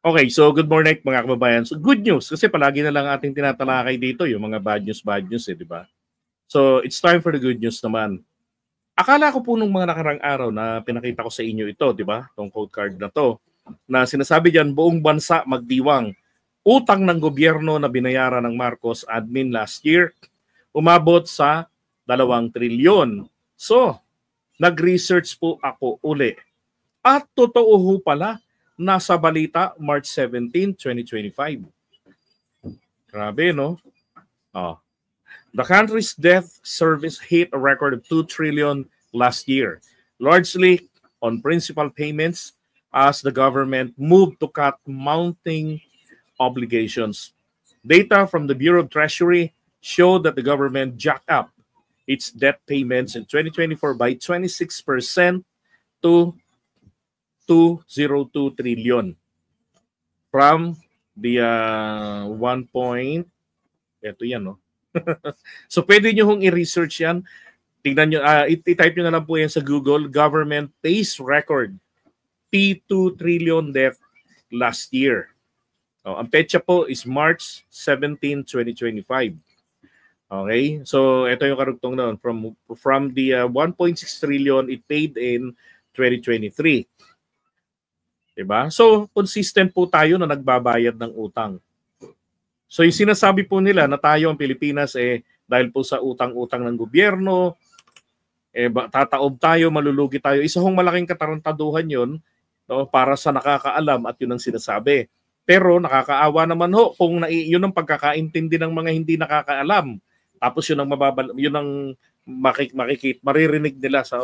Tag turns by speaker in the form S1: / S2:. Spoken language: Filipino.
S1: Okay, so good morning mga kababayan. So good news kasi palagi na lang ating tinatalakay dito yung mga bad news di ba? So it's time for the good news naman. Akala ko po nung mga nakarang araw na pinakita ko sa inyo ito, di ba? Tong code card na to, na sinasabi diyan buong bansa magdiwang. Utang ng gobyerno na binayaran ng Marcos admin last year umabot sa 2 trilyon. So, nag-research po ako uli. At totoo ho pala, nasa balita March 17, 2025. Grabe, no? Oh. The country's debt service hit a record of 2 trillion last year, largely on principal payments as the government moved to cut mounting obligations. Data from the Bureau of Treasury showed that the government jacked up its debt payments in 2024 by 26% to 202 trillion from the 1 point, eto yan, no? So pwede nyo hong i-research yan. Tingnan nyo, i-type nyo na lang po yan sa Google, government pays record P2 trillion debt last year. Ang petsa po is March 17, 2025. Okay? So ito yung karugtong noon. From the 1.6 trillion it paid in 2023. Diba? So consistent po tayo na nagbabayad ng utang. So yung sinasabi po nila na tayo ang Pilipinas dahil po sa utang-utang ng gobyerno, tataob tayo, malulugi tayo. Isa hong malaking katarantaduhan yun, no, para sa nakakaalam at yun ang sinasabi. Pero nakakaawa naman ho kung yun ang pagkakaintindi ng mga hindi nakakaalam. Tapos yun ang maririnig nila sa